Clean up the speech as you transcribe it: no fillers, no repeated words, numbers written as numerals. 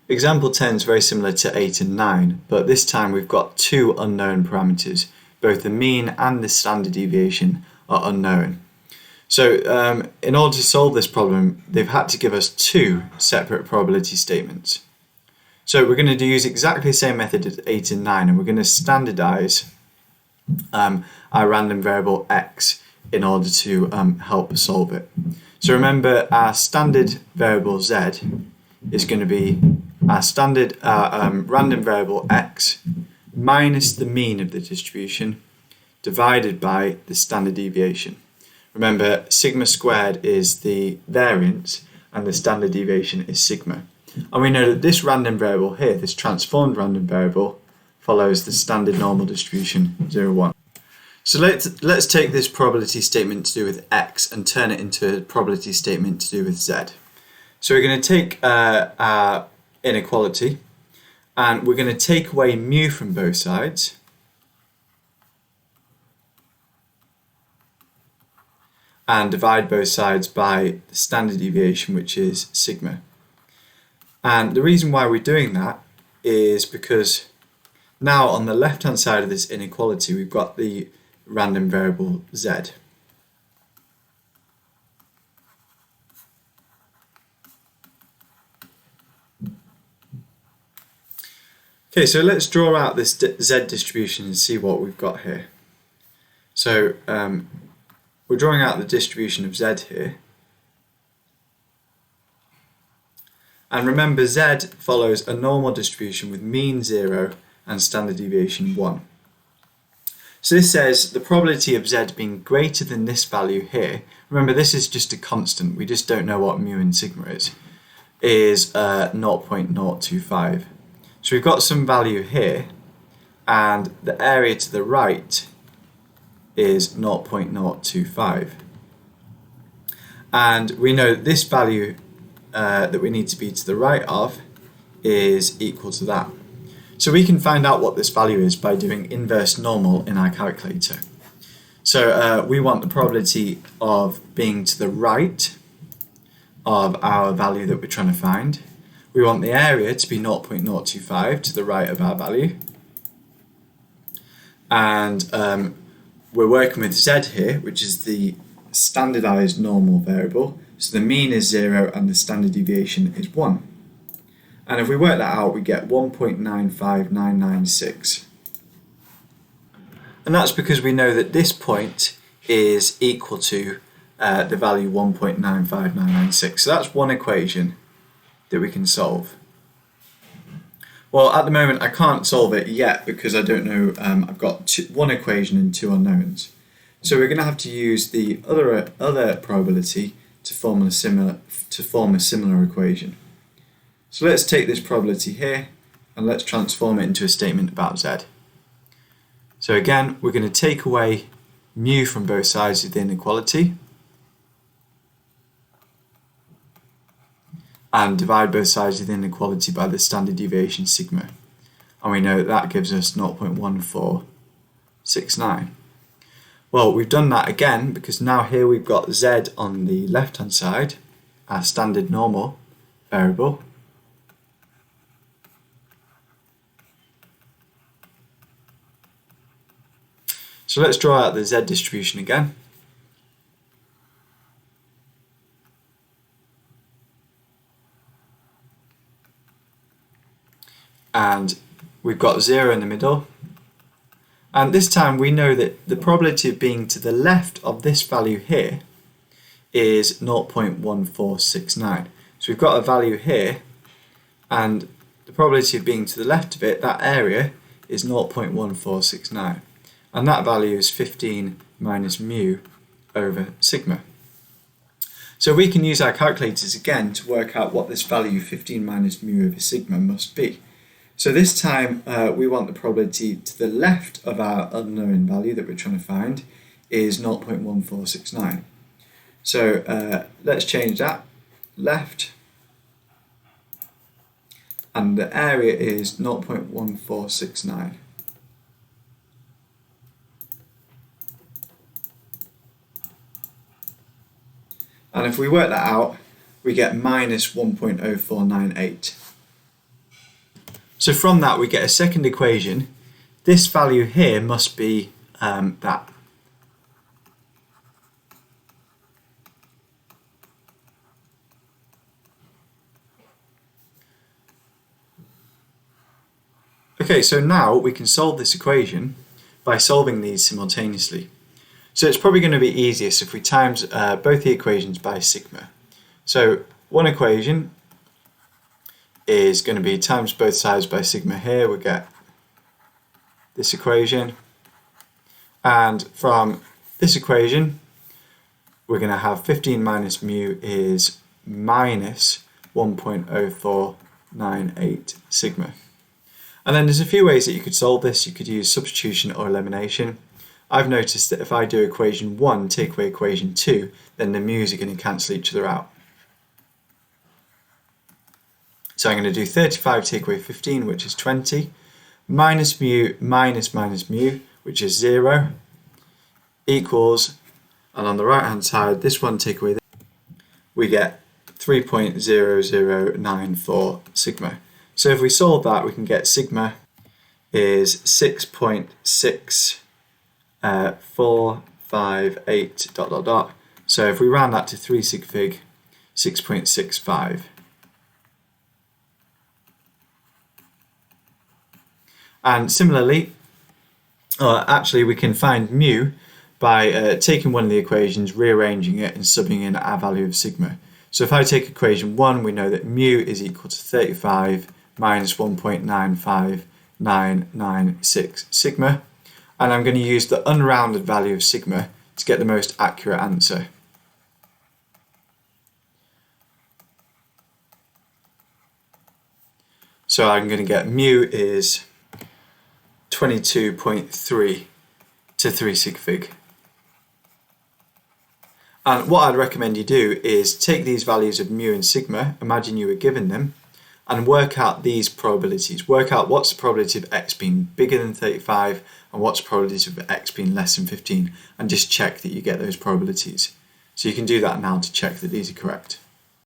Example 10 is very similar to 8 and 9, but this time we've got two unknown parameters. Both the mean and the standard deviation are unknown. So in order to solve this problem, they've had to give us two separate probability statements. So we're going to use exactly the same method as 8 and 9, and we're going to standardize our random variable x in order to help solve it. So remember, our standard variable z is going to be our standard random variable x minus the mean of the distribution divided by the standard deviation. Remember, sigma squared is the variance and the standard deviation is sigma. And we know that this random variable here, this transformed random variable, follows the standard normal distribution 0, 1. So let's take this probability statement to do with x and turn it into a probability statement to do with z. So we're going to take our inequality and we're going to take away mu from both sides. And divide both sides by the standard deviation, which is sigma. And the reason why we're doing that is because now on the left hand side of this inequality we've got the random variable z. Okay, so let's draw out this z distribution and see what we've got here. So we're drawing out the distribution of z here. And remember, z follows a normal distribution with mean 0 and standard deviation 1. So this says the probability of z being greater than this value here, remember this is just a constant, we just don't know what mu and sigma is 0.025. So we've got some value here, and the area to the right is 0.025. And we know that this value that we need to be to the right of is equal to that. So we can find out what this value is by doing inverse normal in our calculator. So we want the probability of being to the right of our value that we're trying to find. We want the area to be 0.025 to the right of our value. And we're working with z here, which is the standardized normal variable. So the mean is 0 and the standard deviation is 1. And if we work that out, we get 1.95996. And that's because we know that this point is equal to the value 1.95996. So that's one equation that we can solve. Well, at the moment I can't solve it yet because I don't know, I've got one equation and two unknowns. So we're going to have to use the other probability to form a similar equation. So let's take this probability here and let's transform it into a statement about z. So again, we're going to take away mu from both sides of the inequality and divide both sides of the inequality by the standard deviation sigma. And we know that gives us 0.1469. Well, we've done that again because now here we've got z on the left hand side, our standard normal variable. So let's draw out the z distribution again. And we've got 0 in the middle. And this time we know that the probability of being to the left of this value here is 0.1469. So we've got a value here, and the probability of being to the left of it, that area, is 0.1469. And that value is 15 minus mu over sigma. So we can use our calculators again to work out what this value 15 minus mu over sigma must be. So this time we want the probability to the left of our unknown value that we're trying to find is 0.1469. So let's change that, left, and the area is 0.1469. And if we work that out, we get minus 1.0498. So from that we get a second equation. This value here must be that. Okay, so now we can solve this equation by solving these simultaneously. So it's probably going to be easiest if we times both the equations by sigma. So one equation is going to be times both sides by sigma here, we get this equation. And from this equation, we're going to have 15 minus mu is minus 1.0498 sigma. And then there's a few ways that you could solve this. You could use substitution or elimination. I've noticed that if I do equation 1, take away equation 2, then the mu's are going to cancel each other out. So I'm going to do 35 take away 15, which is 20, minus mu minus mu, which is 0, equals, and on the right hand side, this one take away this, we get 3.0094 sigma. So if we solve that, we can get sigma is 6.6458 ... So if we round that to 3 sig fig, 6.65. And similarly, actually we can find mu by taking one of the equations, rearranging it and subbing in our value of sigma. So if I take equation 1, we know that mu is equal to 35 minus 1.95996 sigma, and I'm going to use the unrounded value of sigma to get the most accurate answer. So I'm going to get mu is 22.3 to 3 sig fig. And what I'd recommend you do is take these values of mu and sigma, imagine you were given them, and work out these probabilities. Work out what's the probability of x being bigger than 35 and what's the probability of x being less than 15, and just check that you get those probabilities. So you can do that now to check that these are correct.